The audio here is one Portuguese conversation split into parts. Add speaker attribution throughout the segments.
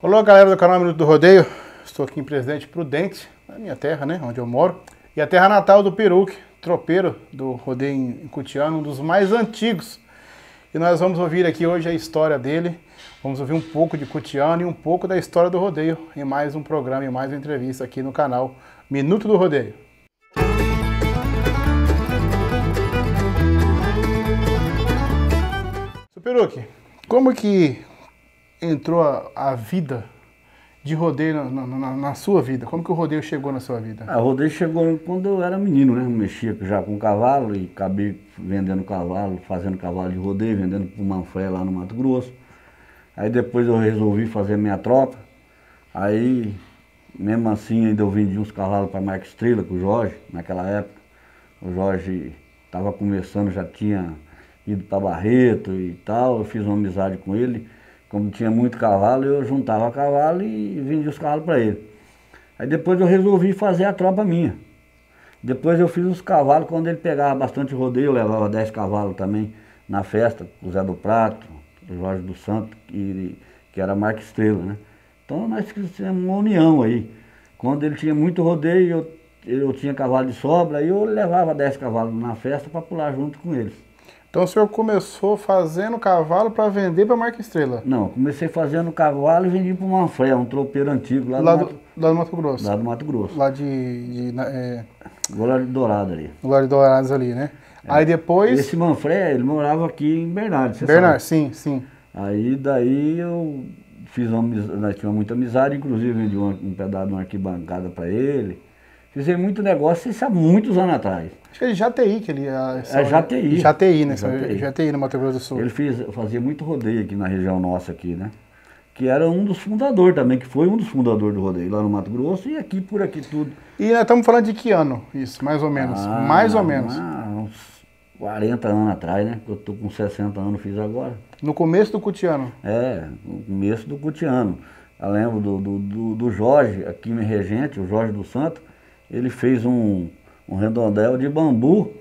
Speaker 1: Olá, galera do canal Minuto do Rodeio. Estou aqui em Presidente Prudente, na minha terra, né, onde eu moro. E a terra natal do Peruque, tropeiro do rodeio em Cutiano, um dos mais antigos. E nós vamos ouvir aqui hoje a história dele. Vamos ouvir um pouco de Cutiano e um pouco da história do rodeio em mais um programa, em mais uma entrevista aqui no canal Minuto do Rodeio. Seu Peruque, como que entrou a vida de rodeio na sua vida? Como que o rodeio chegou na sua vida?
Speaker 2: O rodeio chegou quando eu era menino, né? Eu mexia já com cavalo e acabei vendendo cavalo, fazendo cavalo de rodeio, vendendo para o Manfré lá no Mato Grosso. Aí depois eu resolvi fazer minha tropa. Aí, mesmo assim, ainda eu vendi uns cavalos para a Marca Estrela, com o Jorge, naquela época. O Jorge estava começando, já tinha ido para Barreto e tal. Eu fiz uma amizade com ele. Como tinha muito cavalo, eu juntava cavalo e vendia os cavalos para ele. Aí depois eu resolvi fazer a tropa minha. Depois eu fiz os cavalos, quando ele pegava bastante rodeio, eu levava 10 cavalos também na festa, o Zé do Prato, o Jorge do Santo, que era a Marca Estrela, né? Então nós fizemos uma união aí. Quando ele tinha muito rodeio, eu tinha cavalo de sobra, aí eu levava 10 cavalos na festa para pular junto com eles.
Speaker 1: Então o senhor começou fazendo cavalo para vender para a Marca Estrela?
Speaker 2: Não, comecei fazendo cavalo e vendi para o Manfré, um tropeiro antigo lá
Speaker 1: do Mato Grosso.
Speaker 2: Lá do Mato Grosso.
Speaker 1: Lá
Speaker 2: Glória Dourada ali.
Speaker 1: Glória Dourados ali, né? É. Aí depois...
Speaker 2: Esse Manfré, ele morava aqui em Bernardes, você
Speaker 1: Bernardes,
Speaker 2: sabe?
Speaker 1: sim.
Speaker 2: Aí daí eu fiz nós tínhamos muita amizade, inclusive vendi um pedaço de uma arquibancada para ele. Fizemos muito negócio, isso há muitos anos atrás.
Speaker 1: Acho que ele Jataí, que ele...
Speaker 2: Jataí.
Speaker 1: Jataí, né? Jataí, no Mato Grosso do Sul.
Speaker 2: Ele fazia muito rodeio aqui na região nossa aqui, né? Que era um dos fundadores também, que foi um dos fundadores do rodeio, lá no Mato Grosso e aqui, por aqui tudo.
Speaker 1: E nós estamos falando de que ano, isso, mais ou menos? Mais ou menos.
Speaker 2: Uns 40 anos atrás, né? Eu tô com 60 anos, fiz agora.
Speaker 1: No começo do Cutiano?
Speaker 2: No começo do Cutiano. Eu lembro do Jorge, aqui no Regente, o Jorge do Santo. Ele fez um redondel de bambu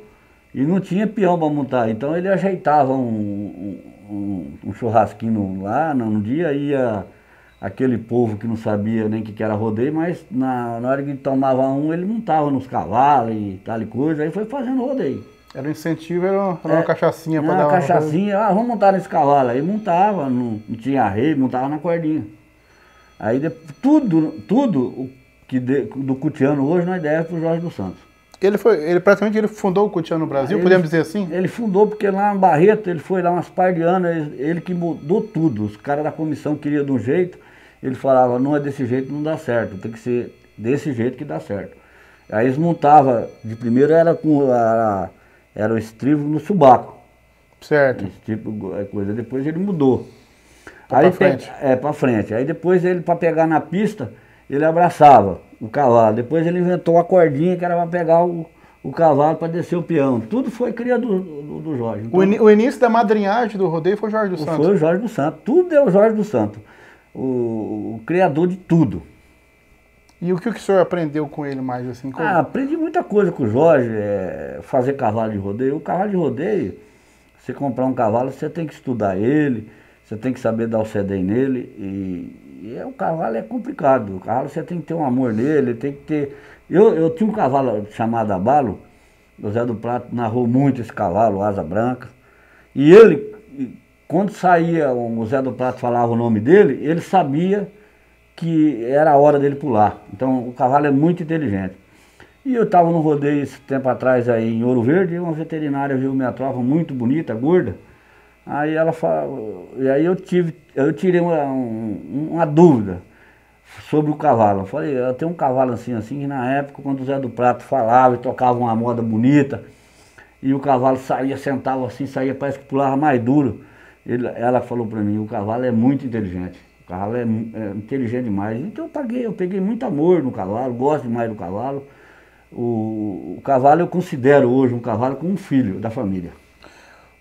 Speaker 2: e não tinha peão para montar, então ele ajeitava um churrasquinho lá, no dia ia aquele povo que não sabia nem o que era rodeio, mas na hora que tomava ele montava nos cavalos e tal e coisa, aí foi fazendo rodeio.
Speaker 1: Era um incentivo, era uma cachaçinha para dar
Speaker 2: uma cachaçinha, vamos montar nesse cavalo, aí montava, não tinha arreio, montava na cordinha. Aí tudo do Cutiano hoje nós devemos para o Jorge dos Santos.
Speaker 1: Ele praticamente fundou o Cutiano no Brasil, podemos dizer assim?
Speaker 2: Ele fundou porque lá em Barreto, ele foi lá umas par de anos, ele que mudou tudo. Os caras da comissão queriam de um jeito, ele falava, não é desse jeito, não dá certo, tem que ser desse jeito que dá certo. Aí eles montavam, de primeiro era o estribo no subaco.
Speaker 1: Certo.
Speaker 2: Esse tipo de coisa, depois ele mudou.
Speaker 1: Para frente.
Speaker 2: Para frente. Aí depois ele, para pegar na pista, ele abraçava o cavalo. Depois ele inventou a cordinha que era para pegar o cavalo para descer o peão. Tudo foi cria do Jorge. Então,
Speaker 1: o início da madrinhagem do rodeio foi o Jorge do Santo?
Speaker 2: Foi o Jorge do Santo. Tudo é o Jorge do Santo. O criador de tudo.
Speaker 1: E o que o senhor aprendeu com ele mais assim?
Speaker 2: Aprendi muita coisa com o Jorge. Fazer cavalo de rodeio. O cavalo de rodeio, você comprar um cavalo, você tem que estudar ele. Você tem que saber dar o sedem nele o cavalo é complicado. O cavalo você tem que ter um amor nele, tem que ter... Eu tinha um cavalo chamado Abalo, o Zé do Prato narrou muito esse cavalo, Asa Branca. E ele, quando saía, o Zé do Prato falava o nome dele, ele sabia que era a hora dele pular. Então o cavalo é muito inteligente. E eu estava no rodeio esse tempo atrás aí em Ouro Verde, e uma veterinária viu minha tropa muito bonita, gorda. Aí ela falou, e aí eu tirei uma dúvida sobre o cavalo. Eu falei, eu tenho um cavalo assim, que na época, quando o Zé do Prato falava e tocava uma moda bonita, e o cavalo saía, sentava assim, saía, parece que pulava mais duro. Ela falou para mim, o cavalo é muito inteligente, o cavalo é inteligente demais. Então eu peguei muito amor no cavalo, gosto demais do cavalo. O cavalo eu considero hoje um cavalo como um filho da família.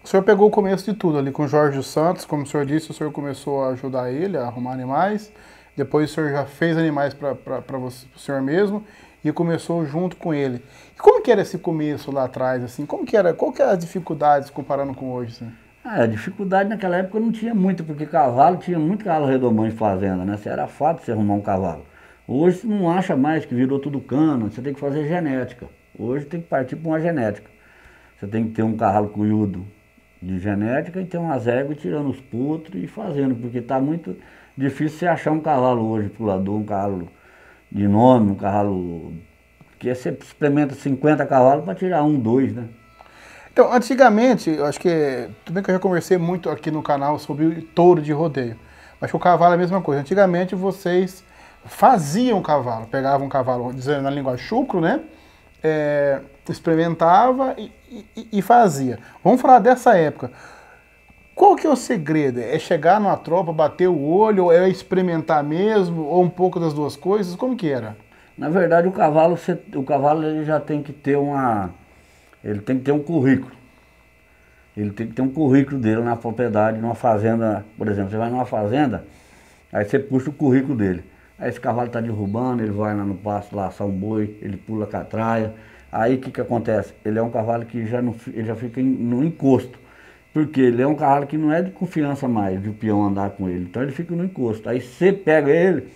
Speaker 1: O senhor pegou o começo de tudo ali com o Jorge dos Santos, como o senhor disse, o senhor começou a ajudar ele a arrumar animais, depois o senhor já fez animais para o senhor mesmo e começou junto com ele. E como que era esse começo lá atrás, assim? Como que era, qual que eram as dificuldades comparando com hoje, assim?
Speaker 2: A dificuldade naquela época não tinha muito, porque cavalo, tinha muito cavalo redomão em fazenda, né? Era fácil você arrumar um cavalo. Hoje você não acha mais, que virou tudo cana, você tem que fazer genética. Hoje tem que partir para uma genética. Você tem que ter um cavalo cunhudo de genética e ter umas éguas tirando os potros e fazendo, porque está muito difícil você achar um cavalo hoje, pulador, um cavalo de nome, um cavalo que você experimenta 50 cavalos para tirar um, dois, né?
Speaker 1: Então, antigamente, eu acho que, tudo bem que eu já conversei muito aqui no canal sobre o touro de rodeio, mas que o cavalo é a mesma coisa. Antigamente vocês faziam o cavalo, pegavam um cavalo, dizendo na língua chucro, né? Experimentava e fazia. Vamos falar dessa época. Qual que é o segredo? É chegar numa tropa, bater o olho, ou é experimentar mesmo, ou um pouco das duas coisas? Como que era?
Speaker 2: Na verdade, o cavalo ele já tem que ter ele tem que ter um currículo. Ele tem que ter um currículo dele na propriedade, numa fazenda, por exemplo, você vai numa fazenda, aí você puxa o currículo dele. Aí esse cavalo está derrubando, ele vai lá no pasto laçar um boi, ele pula catraia. Aí o que acontece? Ele é um cavalo que ele já fica no encosto. Porque ele é um cavalo que não é de confiança mais, de o peão andar com ele. Então ele fica no encosto. Aí você pega ele,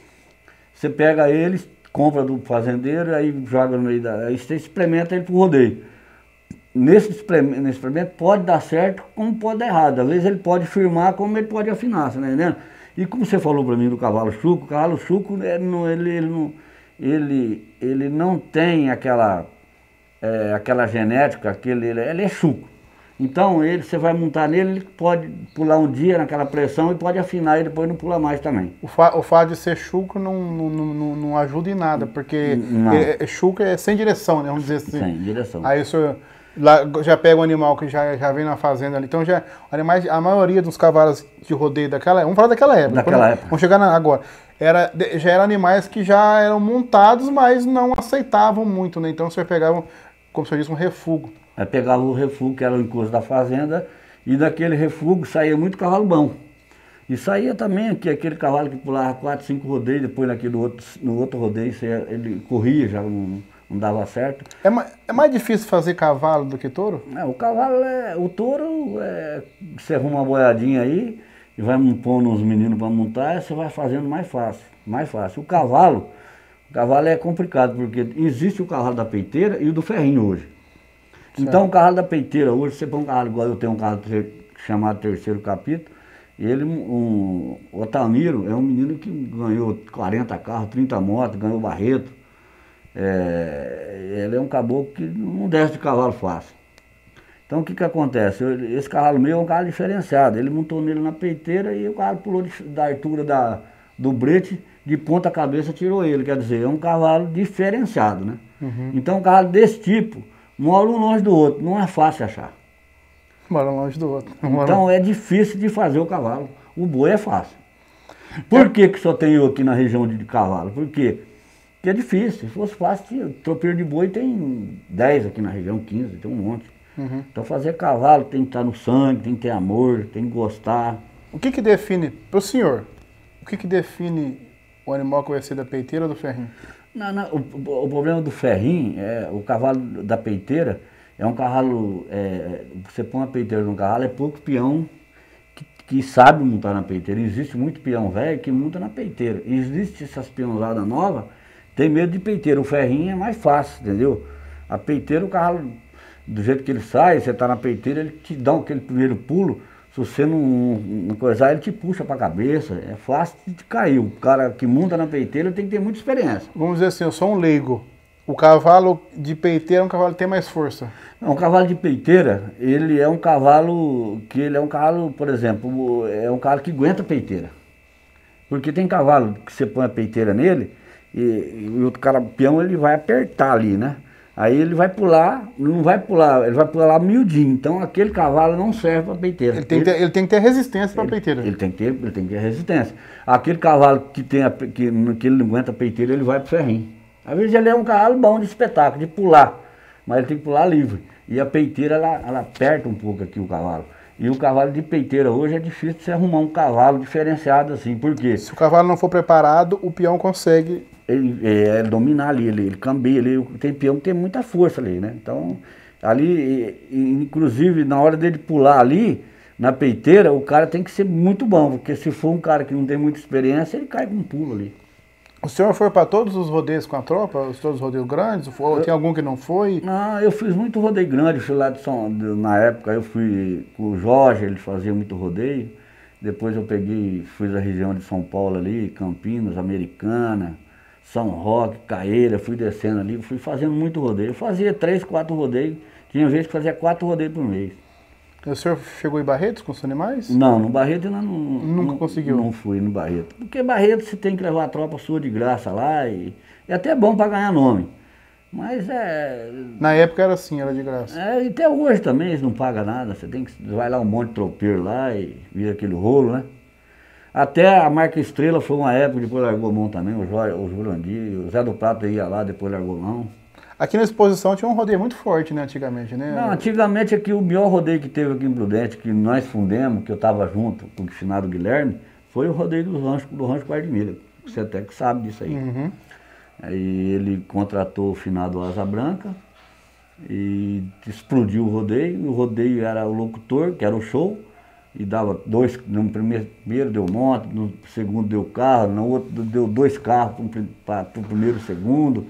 Speaker 2: compra do fazendeiro, aí joga no meio aí você experimenta ele pro rodeio. Nesse experimento pode dar certo, como pode dar errado. Às vezes ele pode firmar, como ele pode afinar, você tá entendendo? E como você falou para mim do cavalo chucro, o cavalo chucro ele não tem aquela genética, ele é chucro. Então você vai montar nele, ele pode pular um dia naquela pressão e pode afinar e depois não pula mais também.
Speaker 1: O fato de ser chucro não ajuda em nada, porque chucro é sem direção, né? Vamos dizer assim.
Speaker 2: Sem direção.
Speaker 1: Aí o senhor lá já pega um animal que já vem na fazenda ali. Então a maioria dos cavalos de rodeio daquela época, vamos falar daquela época. Vamos chegar agora. Já eram animais que já eram montados, mas não aceitavam muito, né? Então o senhor pegava, como o senhor disse, um refúgio.
Speaker 2: Aí pegava o refúgio, que era o encosto da fazenda, e daquele refúgio saía muito cavalo bom. E saía também aquele cavalo que pulava 4, 5 rodeios, depois no outro rodeio ele corria, já não dava certo.
Speaker 1: É mais difícil fazer cavalo do que touro?
Speaker 2: O touro, você arruma uma boiadinha aí, e vai pondo uns meninos para montar, você vai fazendo mais fácil. O cavalo é complicado, porque existe o cavalo da peiteira e o do ferrinho hoje. Certo. Então o cavalo da peiteira hoje, você põe um cavalo igual eu tenho um cavalo chamado Terceiro Capítulo, o Otamiro é um menino que ganhou 40 carros, 30 motos, ganhou Barreto. Ele é um caboclo que não desce de cavalo fácil. Então o que acontece? Esse cavalo meu é um cavalo diferenciado. Ele montou nele na peiteira e o cavalo pulou da altura do brete, de ponta cabeça tirou ele. Quer dizer, é um cavalo diferenciado, né? Uhum. Então um cavalo desse tipo mora um longe do outro, não é fácil achar.
Speaker 1: Mora longe do outro.
Speaker 2: Então é difícil de fazer o cavalo. O boi é fácil. Por que só tem eu aqui na região de cavalo? Por quê? Porque é difícil. Se fosse fácil, tropeiro de boi tem 10 aqui na região, 15, tem um monte. Uhum. Então fazer cavalo tem que estar no sangue, tem que ter amor, tem que gostar.
Speaker 1: O que define, para o senhor, o que define o animal que vai ser da peiteira ou do ferrinho?
Speaker 2: O problema do ferrinho, o cavalo da peiteira, é um cavalo, você põe uma peiteira no cavalo, é pouco peão que sabe montar na peiteira. Existe muito peão velho que monta na peiteira. Existe essas peãozadas novas, tem medo de peiteira. O ferrinho é mais fácil, entendeu? A peiteira, o cavalo, do jeito que ele sai, você tá na peiteira, ele te dá aquele primeiro pulo. Se você não coisar, ele te puxa para a cabeça. É fácil de cair. O cara que monta na peiteira tem que ter muita experiência.
Speaker 1: Vamos dizer assim, eu sou um leigo. O cavalo de peiteira é um cavalo que tem mais força.
Speaker 2: Um cavalo de peiteira, ele é um cavalo por exemplo, é um cavalo que aguenta peiteira. Porque tem cavalo que você põe a peiteira nele e o outro cara, peão, ele vai apertar ali, né? Aí ele vai pular, ele vai pular miudinho. Então aquele cavalo não serve para peiteira.
Speaker 1: Ele tem que ter resistência para peiteira.
Speaker 2: Ele tem que ter resistência. Aquele cavalo que ele não aguenta peiteira, ele vai pro ferrinho. Às vezes ele é um cavalo bom de espetáculo, de pular, mas ele tem que pular livre. E a peiteira, ela aperta um pouco aqui o cavalo. E o cavalo de peiteira hoje é difícil você arrumar um cavalo diferenciado assim, por quê?
Speaker 1: Se o cavalo não for preparado, o peão consegue...
Speaker 2: Ele dominar ali, ele cambia, tem peão que tem muita força ali, né? Então, ali, inclusive, na hora dele pular ali, Na peiteira, o cara tem que ser muito bom, porque se for um cara que não tem muita experiência, ele cai com um pulo ali.
Speaker 1: O senhor foi para todos os rodeios com a tropa? Todos os rodeios grandes? Ou tem algum que não foi?
Speaker 2: Não, eu fiz muito rodeio grande, fui lá na época eu fui com o Jorge, ele fazia muito rodeio. Depois eu peguei, fui da região de São Paulo ali, Campinas, Americana, São Roque, Caeira, fui descendo ali, fui fazendo muito rodeio. Eu fazia 3, 4 rodeios, tinha vezes que fazia 4 rodeios por mês.
Speaker 1: O senhor chegou em Barretos com os animais?
Speaker 2: Não, no Barreto eu não,
Speaker 1: Nunca conseguiu?
Speaker 2: Não fui no Barreto. Porque Barreto você tem que levar a tropa sua de graça lá e é até bom para ganhar nome. Mas
Speaker 1: Na época era assim, era de graça.
Speaker 2: e até hoje também eles não pagam nada. Você tem que. Vai lá um monte de tropeiro lá e vira aquele rolo, né? Até a marca Estrela foi uma época, depois largou mão também, o Jurandir, o Zé do Prata ia lá, depois largou mão.
Speaker 1: Aqui na exposição tinha um rodeio muito forte, né, antigamente, né?
Speaker 2: Não, antigamente aqui o melhor rodeio que teve aqui em Prudente, que nós fundemos, que eu estava junto com o finado Guilherme, foi o rodeio do Rancho Quarto de Milha. Você até que sabe disso aí.
Speaker 1: Uhum.
Speaker 2: Aí ele contratou o finado Asa Branca e explodiu o rodeio era o locutor, que era o show, e dava 2, no primeiro deu moto, no segundo deu carro, no outro deu 2 carros para o primeiro e segundo.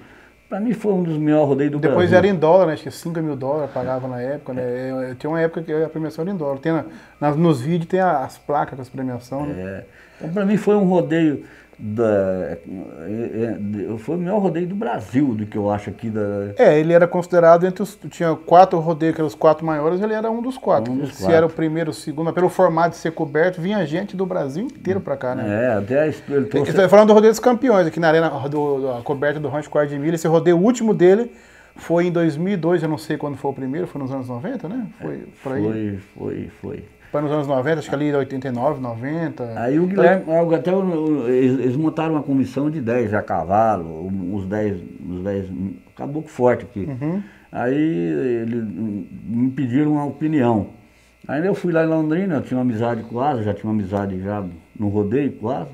Speaker 2: Para mim foi um dos melhores rodeios do
Speaker 1: Depois
Speaker 2: Brasil.
Speaker 1: era em dólar, né? Acho que $5 mil pagava na época, né? Tinha uma época que a premiação era em dólar. Tem nos vídeos tem as placas com as premiações, né?
Speaker 2: Então para mim foi um rodeio, foi o melhor rodeio do Brasil, do que eu acho aqui da...
Speaker 1: Ele era considerado entre os... Tinha 4 rodeios, que eram os 4 maiores, ele era um dos 4.
Speaker 2: Um dos
Speaker 1: Se
Speaker 2: 4.
Speaker 1: era o primeiro, o segundo, mas pelo formato de ser coberto, vinha gente do Brasil inteiro pra cá, né?
Speaker 2: Até ele trouxe...
Speaker 1: Estou falando do rodeio dos campeões, aqui na arena a coberta do Rancho Quarto de Milha. Esse rodeio, o último dele, foi em 2002, eu não sei quando foi o primeiro, foi nos anos 90, né? Foi por aí.
Speaker 2: Foi.
Speaker 1: Foi nos anos 90, acho que ali 89, 90.
Speaker 2: Aí o Guilherme, até eles montaram uma comissão de 10 a cavalo, os 10 caboclo forte aqui.
Speaker 1: Uhum.
Speaker 2: Aí eles me pediram uma opinião. Aí eu fui lá em Londrina, eu tinha uma amizade com o Asa, já tinha uma amizade já no rodeio com o Asa.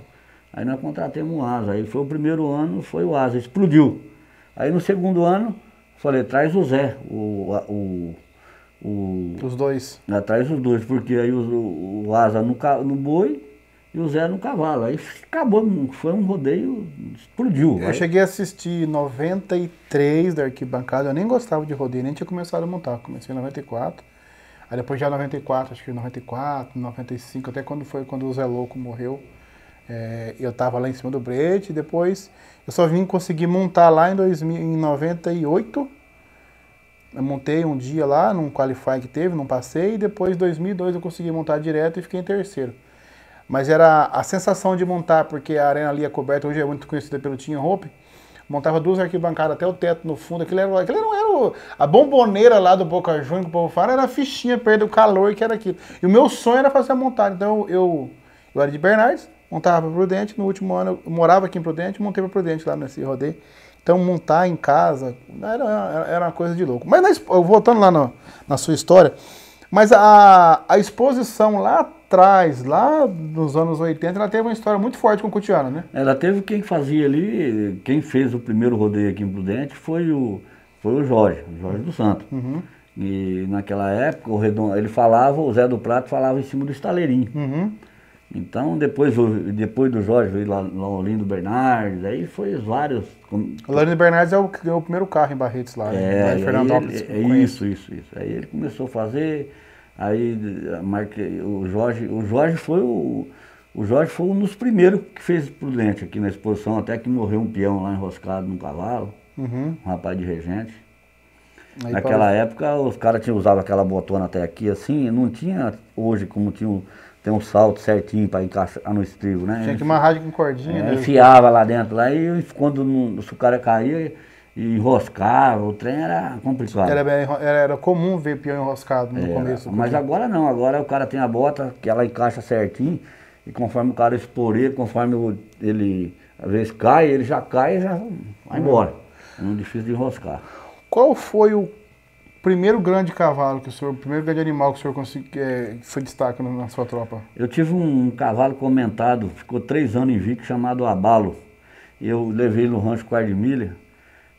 Speaker 2: Aí nós contratamos o Asa. Aí foi o primeiro ano, foi o Asa, explodiu. Aí no segundo ano, falei, traz o Zé,
Speaker 1: Os dois.
Speaker 2: Atrás os dois, porque aí o Asa no boi e o Zé no cavalo. Aí acabou, foi um rodeio, explodiu.
Speaker 1: Eu cheguei a assistir 93 da arquibancada, eu nem gostava de rodeio, nem tinha começado a montar. Comecei em 94, aí depois já 94, acho que 94, 95, até quando o Zé Louco morreu. Eu tava lá em cima do brete, e depois eu só vim conseguir montar lá em 98. Eu montei um dia lá, num qualify que teve, não passei, e depois em 2002 eu consegui montar direto e fiquei em terceiro. Mas era a sensação de montar, porque a arena ali é coberta, hoje é muito conhecida pelo Team Hope, montava 2 arquibancadas até o teto no fundo, aquilo não era a bomboneira lá do Boca Juniors, que o povo fala, era a fichinha, perto do calor que era aquilo. E o meu sonho era fazer a montagem, então eu era de Bernardes, montava para Prudente, no último ano eu morava aqui em Prudente, montei para Prudente lá nesse rodeio. Então montar em casa era uma coisa de louco. Mas voltando lá na sua história, mas a exposição lá atrás, lá nos anos 80, ela teve uma história muito forte com o Cutiano, né?
Speaker 2: Ela teve quem fazia ali, quem fez o primeiro rodeio aqui em Prudente foi o Jorge do Santo.
Speaker 1: Uhum.
Speaker 2: E naquela época ele falava, o Zé do Prato falava em cima do estaleirinho.
Speaker 1: Uhum.
Speaker 2: Então depois do Jorge veio lá o Lindo Bernardes, aí foi vários.
Speaker 1: O Lindo Bernardes é o primeiro carro em Barretos lá, lá em Fernandópolis.
Speaker 2: Isso. Aí ele começou a fazer, aí o Jorge foi um dos primeiros que fez Prudente aqui na exposição, até que morreu um peão lá enroscado num cavalo,
Speaker 1: Uhum.
Speaker 2: um rapaz de Regente.
Speaker 1: Aí,
Speaker 2: Naquela época os caras usavam aquela botona até aqui assim, não tinha hoje como tem um salto certinho para encaixar no estribo, né?
Speaker 1: Tinha que amarrar com cordinha, né?
Speaker 2: Enfiava lá dentro, lá, e quando se o cara caía e enroscava, o trem era complicado.
Speaker 1: Era comum ver peão enroscado no começo.
Speaker 2: Mas agora não, agora o cara tem a bota que ela encaixa certinho, e conforme o cara esporeia, conforme ele às vezes cai, ele já cai e já vai embora. É muito difícil de enroscar.
Speaker 1: Qual foi o primeiro grande cavalo o primeiro grande animal que o senhor foi destaque na sua tropa?
Speaker 2: Eu tive um cavalo comentado, ficou 3 anos invicto, chamado Abalo. Eu levei ele no Rancho Quarto de Milha,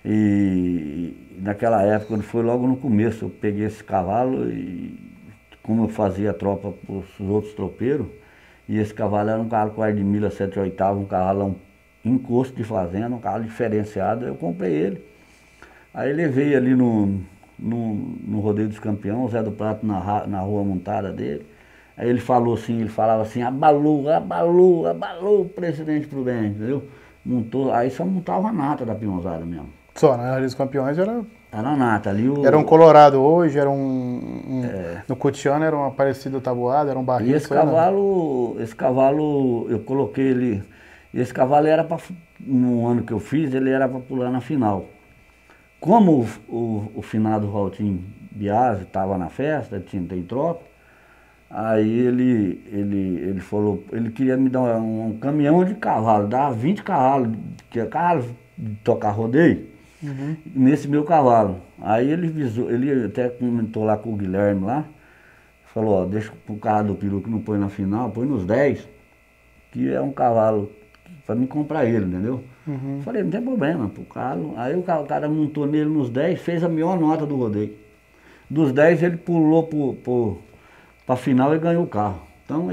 Speaker 2: e naquela época, foi logo no começo, eu peguei esse cavalo e como eu fazia tropa para os outros tropeiros, e esse cavalo era um cavalo com ar de milha 7/8, um cavalão encosto de fazenda, um cavalo diferenciado, eu comprei ele. Aí levei ali no Rodeio dos Campeões, o Zé do Prato na rua montada dele. Aí ele falava assim, abalou o presidente Prudente, entendeu? Montou, aí só montava a nata da peãozada mesmo.
Speaker 1: Só, na Rodeio dos Campeões era
Speaker 2: a nata ali.
Speaker 1: Era um colorado hoje, era no Cutiano era um Aparecido Tabuado, era um barril.
Speaker 2: E esse cavalo, eu coloquei ele, esse cavalo era para, no ano que eu fiz, ele era para pular na final. Como o finado Valtim Biasi estava na festa, tem tropa, aí ele falou, ele queria me dar um caminhão de cavalo, dava 20 cavalos, que é cavalo de tocar rodeio, nesse meu cavalo. Aí ele até comentou lá com o Guilherme lá, falou, ó, deixa pro carro do peru que não põe na final, põe nos 10, que é um cavalo para me comprar ele, entendeu? Falei, não tem problema, pro carro. Aí o cara montou nele nos 10, fez a melhor nota do rodeio. Dos 10 ele pulou pra final e ganhou o carro. Então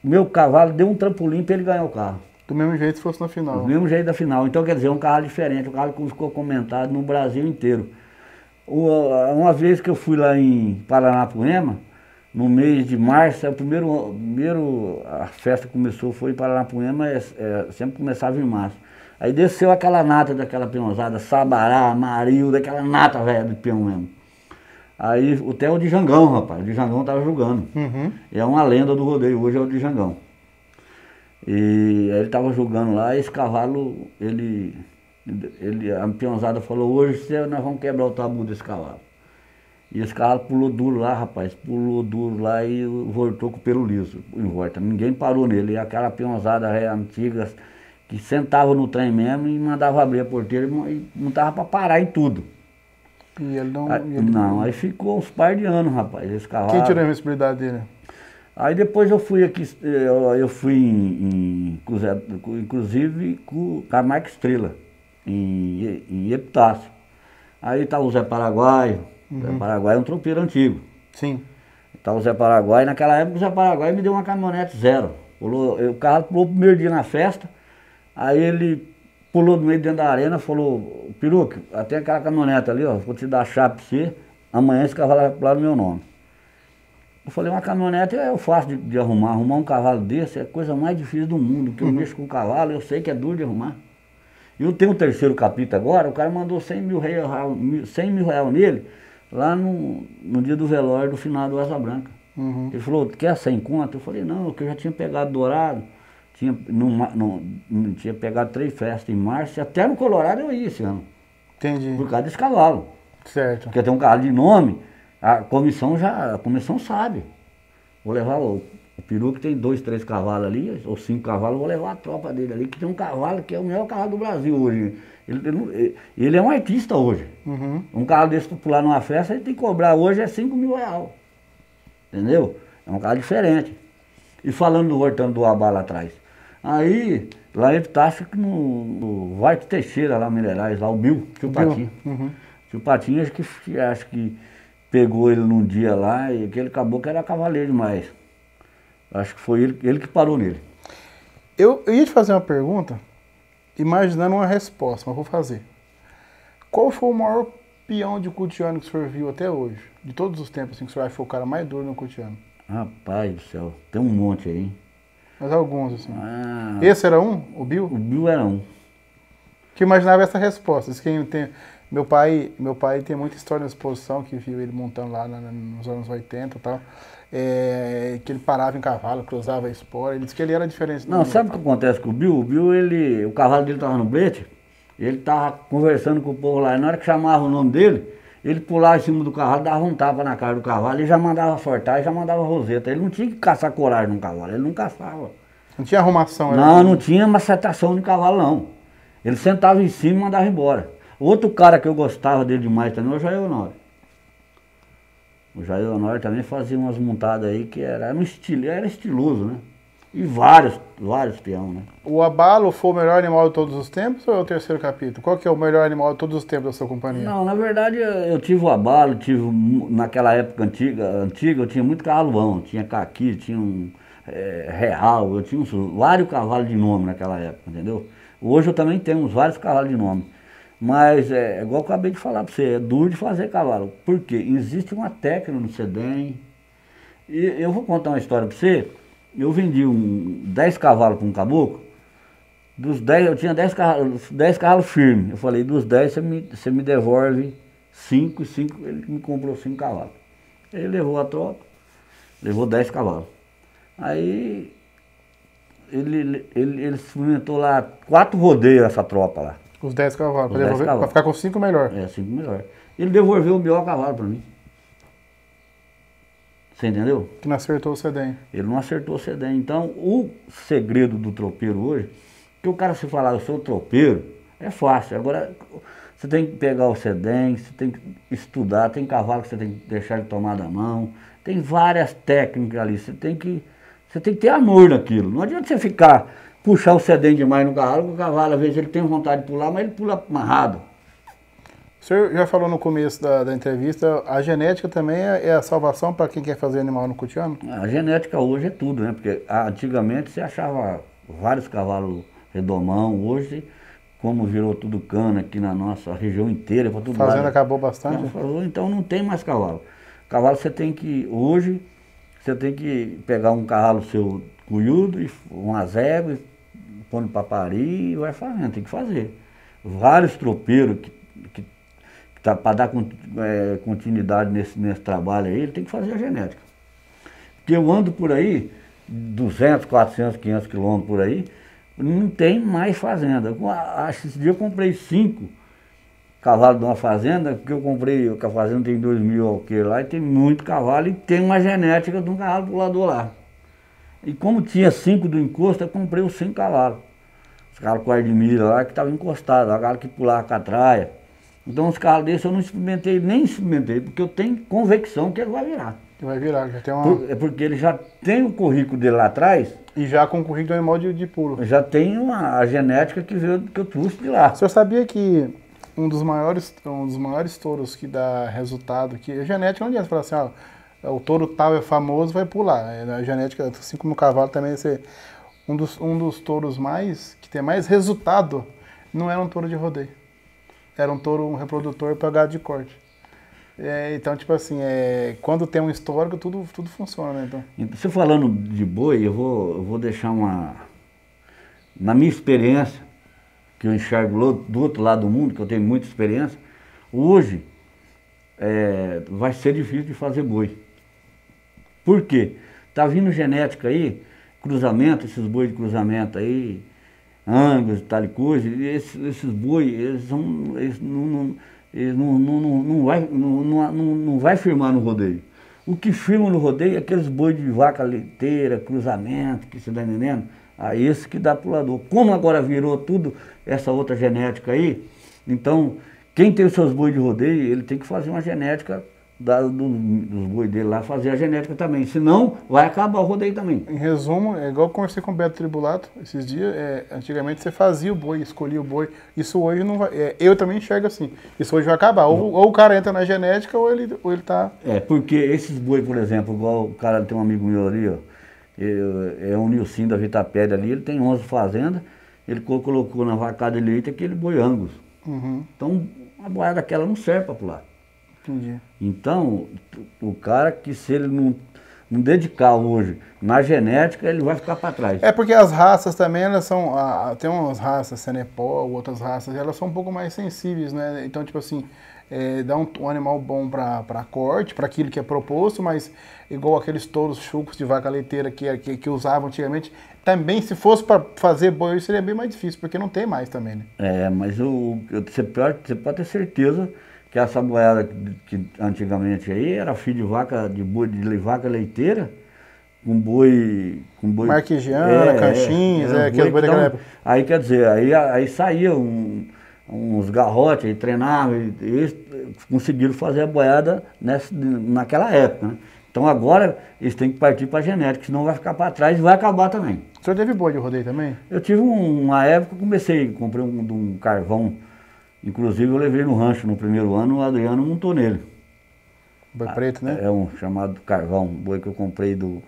Speaker 2: meu cavalo deu um trampolim para ele ganhar o carro.
Speaker 1: Do mesmo jeito se fosse na final.
Speaker 2: Do mesmo jeito da final. Então quer dizer, é um carro diferente, um carro que ficou comentado no Brasil inteiro. Uma vez que eu fui lá em Paranapoema, no mês de março, a festa começou, foi em Paranapoema, sempre começava em março. Aí desceu aquela nata daquela peãozada, Sabará, Amarildo, daquela nata velha de peão mesmo. Aí até o Djangão, rapaz, o Djangão tava jogando. É uma lenda do rodeio, hoje é o Djangão. E aí ele tava jogando lá, e esse cavalo, a peãozada falou, hoje nós vamos quebrar o tabu desse cavalo. E esse cavalo pulou duro lá, rapaz, pulou duro lá e voltou com o pelo liso em volta. Ninguém parou nele, e aquela peãozada antiga, que sentava no trem mesmo e mandava abrir a porteira e não tava para parar em tudo.
Speaker 1: E ele não...
Speaker 2: Aí ficou uns par de anos, rapaz, esse cavalo.
Speaker 1: Quem tirou a responsabilidade dele?
Speaker 2: Aí depois eu fui aqui, eu fui inclusive com a Marca Estrela, em Epitácio. Aí tava o Zé Paraguai, o Zé Paraguai é um tropeiro antigo.
Speaker 1: Sim.
Speaker 2: Tava o Zé Paraguai, naquela época o Zé Paraguai me deu uma caminhonete zero. O carro pulou o primeiro dia na festa, aí ele pulou do meio dentro da arena, falou, Peruque, até aquela caminhonete ali, ó, vou te dar a chave pra você, amanhã esse cavalo vai pular no meu nome. Eu falei, uma caminhonete é fácil de arrumar um cavalo desse é a coisa mais difícil do mundo, porque eu mexo com cavalo, eu sei que é duro de arrumar. E eu tenho o terceiro capítulo agora, o cara mandou 100 mil reais nele, lá no dia do velório do finado Asa Branca. Ele falou, quer 100 conto? Eu falei, não, porque eu já tinha pegado Dourado, tinha pegado 3 festas em março, e até no Colorado eu ia esse ano.
Speaker 1: Entendi.
Speaker 2: Por causa desse cavalo.
Speaker 1: Certo.
Speaker 2: Porque tem um cavalo de nome, a comissão sabe. Vou levar o peru que tem 2, 3 cavalos ali, ou 5 cavalos, vou levar a tropa dele ali, que tem um cavalo que é o melhor cavalo do Brasil hoje. Ele é um artista hoje. Um cavalo desse para pular numa festa, ele tem que cobrar hoje 5 mil reais. Entendeu? É um cavalo diferente. E voltando do Abá lá atrás. Aí, lá em Epitácio, no Varte Teixeira, lá Minerais, lá o Bill, tio Patinho. Tio Patinho, acho que pegou ele num dia lá e aquele caboclo era cavaleiro demais. Acho que foi ele que parou nele.
Speaker 1: Eu ia te fazer uma pergunta, imaginando uma resposta, mas vou fazer. Qual foi o maior peão de Cutiano que o senhor viu até hoje? De todos os tempos, assim, que o senhor acha que foi o cara mais duro no Cutiano?
Speaker 2: Rapaz do céu, tem um monte aí, hein?
Speaker 1: Mas alguns, assim. Esse era um? O Bill?
Speaker 2: O Bill era um.
Speaker 1: Que eu imaginava essa resposta. Meu pai tem muita história na exposição, que viu ele montando lá nos anos 80 e tal. Que ele parava em cavalo, cruzava a espora. Ele disse que ele era diferente.
Speaker 2: Não, sabe o que acontece com o Bill? O Bill, o cavalo dele estava no brete, ele estava conversando com o povo lá, e na hora que chamava o nome dele, ele pulava em cima do cavalo, dava um tapa na cara do cavalo e já mandava sortar e já mandava roseta. Ele não tinha que caçar coragem no cavalo, ele não caçava.
Speaker 1: Não tinha arrumação?
Speaker 2: Não tinha macetação de cavalo, não. Ele sentava em cima e mandava embora. Outro cara que eu gostava dele demais também é o Jair Honório. O Jair Honório também fazia umas montadas aí que era estiloso, né? E vários peão, né?
Speaker 1: O abalo foi o melhor animal de todos os tempos ou é o terceiro capítulo? Qual que é o melhor animal de todos os tempos da sua companhia?
Speaker 2: Não, na verdade eu tive o abalo, naquela época antiga eu tinha muito cavalo bom, tinha caqui, tinha real, eu tinha vários cavalos de nome naquela época, entendeu? Hoje eu também tenho uns vários cavalos de nome. Mas é igual eu acabei de falar para você, é duro de fazer cavalo. Por quê? Existe uma técnica no sedem. E eu vou contar uma história para você. Eu vendi 10 cavalos para um caboclo. Dos 10, eu tinha 10 cavalos firmes. Eu falei, dos 10 você me devolve 5 e 5, ele me comprou 5 cavalos. Ele levou a tropa, levou 10 cavalos. Aí ele experimentou lá 4 rodeios essa tropa lá.
Speaker 1: Os 10 cavalos,
Speaker 2: Os 10 cavalos.
Speaker 1: Pra ficar com 5 melhor.
Speaker 2: 5 melhor. Ele devolveu o melhor cavalo para mim. Você entendeu?
Speaker 1: Que não acertou o sedem.
Speaker 2: Ele não acertou o sedem. Então, o segredo do tropeiro hoje, que o cara se falar, eu sou tropeiro, é fácil. Agora, você tem que pegar o sedem, você tem que estudar, tem cavalo que você tem que deixar ele tomar da mão, tem várias técnicas ali, você tem que ter amor naquilo. Não adianta você puxar o sedem demais no cavalo, porque o cavalo, às vezes, ele tem vontade de pular, mas ele pula amarrado.
Speaker 1: O senhor já falou no começo da entrevista, a genética também é a salvação para quem quer fazer animal no cutiano?
Speaker 2: A genética hoje é tudo, né? Porque antigamente você achava vários cavalos redomão, hoje, como virou tudo cana aqui na nossa região inteira, para tudo
Speaker 1: Fazenda acabou bastante?
Speaker 2: Então não tem mais cavalo. Cavalo hoje, você tem que pegar um cavalo seu cunhudo, umas éguas, põe para parir e vai fazendo, tem que fazer. Vários tropeiros para dar continuidade nesse trabalho aí, ele tem que fazer a genética. Porque eu ando por aí, 200, 400, 500 quilômetros por aí, não tem mais fazenda. Esse dia eu comprei 5 cavalos de uma fazenda, porque que a fazenda tem 2.000 alqueires lá, e tem muito cavalo, e tem uma genética de um cavalo pulador lá. E como tinha 5 do encosto, eu comprei os 5 cavalos. Os cavalos quarto de milha lá, que estavam encostados, o cavalo que pulava catraia. Então os carros desses eu não nem experimentei, porque eu tenho convicção que ele vai virar.
Speaker 1: Vai virar, já tem uma...
Speaker 2: É porque ele já tem o currículo dele lá atrás.
Speaker 1: E já com o currículo do animal de pulo.
Speaker 2: Já tem a genética que eu trouxe de lá.
Speaker 1: O senhor sabia que um dos maiores touros que dá resultado, que a genética não adianta falar assim, o touro tal é famoso, vai pular. A genética, assim como o cavalo também, um dos touros que tem mais resultado não era um touro de rodeio. Era um reprodutor para gado de corte. Então, tipo assim, quando tem um histórico, tudo funciona, né? Então.
Speaker 2: Você falando de boi, eu vou deixar na minha experiência, que eu enxergo do outro lado do mundo, que eu tenho muita experiência, hoje vai ser difícil de fazer boi. Por quê? Tá vindo genética aí, cruzamento, esses bois de cruzamento aí, Angus e tal coisa, e esses boi, eles não vai firmar no rodeio. O que firma no rodeio é aqueles boi de vaca leiteira, cruzamento, que você está entendendo? Esse que dá pulador. Como agora virou tudo essa outra genética aí, então quem tem os seus boi de rodeio, ele tem que fazer uma genética dos boi dele lá, fazer a genética também, senão vai acabar o rodeio também.
Speaker 1: Em resumo, é igual eu conversei com o Beto Tribulato esses dias, antigamente você fazia o boi, escolhia o boi, isso hoje não vai, eu também enxergo assim, isso hoje vai acabar, ou o cara entra na genética ou ele tá...
Speaker 2: Porque esses boi, por exemplo, igual o cara tem um amigo meu ali, ó, é o Nilcinho da Vitapédia ali, ele tem 11 fazendas, ele colocou na vacada de leite aquele boi Angus.
Speaker 1: Uhum.
Speaker 2: Então a boiada daquela não serve para pular.
Speaker 1: Entendi.
Speaker 2: Então, o cara que se ele não dedicar hoje na genética, ele vai ficar para trás.
Speaker 1: Porque as raças também, elas são, tem umas raças, Senepol, outras raças, elas são um pouco mais sensíveis, né? Então, tipo assim, dá um animal bom para corte, para aquilo que é proposto, mas igual aqueles touros chucos de vaca leiteira que usavam antigamente, também se fosse para fazer boi, seria bem mais difícil, porque não tem mais também, né?
Speaker 2: Mas você pode ter certeza que essa boiada que antigamente aí era filho de vaca, de vaca leiteira, com boi...
Speaker 1: Marquigiana, Canchinhas, aquele boi daquela época.
Speaker 2: Aí quer dizer, aí saía uns garrotes, aí treinavam, e eles conseguiram fazer a boiada naquela época, né? Então agora eles têm que partir para genética, senão vai ficar para trás e vai acabar também.
Speaker 1: O senhor teve boi de rodeio também?
Speaker 2: Eu tive uma época, comprei um carvão, inclusive eu levei no rancho no primeiro ano, o Adriano montou nele.
Speaker 1: Boi preto, né?
Speaker 2: É um chamado carvão, um boi que eu comprei do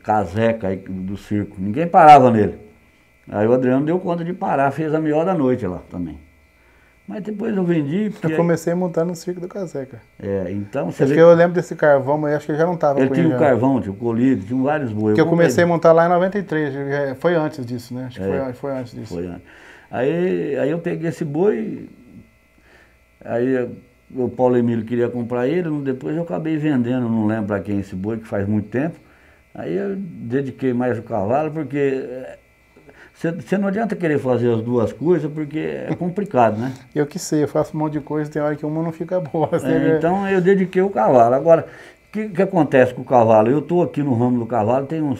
Speaker 2: caseca aí, do circo. Ninguém parava nele. Aí o Adriano deu conta de parar, fez a melhor da noite lá também. Mas depois eu vendi porque...
Speaker 1: Eu comecei a montar no circo do Caseca.
Speaker 2: Então você
Speaker 1: Acho
Speaker 2: vê...
Speaker 1: que eu lembro desse carvão, mas acho que ele já não estava
Speaker 2: Ele
Speaker 1: com
Speaker 2: tinha
Speaker 1: ele
Speaker 2: o
Speaker 1: já.
Speaker 2: carvão, tinha o colírio, tinha vários bois.
Speaker 1: Porque eu comecei a montar lá em 93, foi antes disso, né? Acho que foi antes disso.
Speaker 2: Foi antes. Aí eu peguei esse boi, aí o Paulo Emílio queria comprar ele, depois eu acabei vendendo, não lembro para quem esse boi, que faz muito tempo. Aí eu dediquei mais o cavalo, porque você não adianta querer fazer as duas coisas, porque é complicado, né?
Speaker 1: Eu que sei, eu faço um monte de coisa, tem hora que uma não fica boa.
Speaker 2: Então eu dediquei o cavalo. Agora, o que acontece com o cavalo? Eu estou aqui no ramo do cavalo tem uns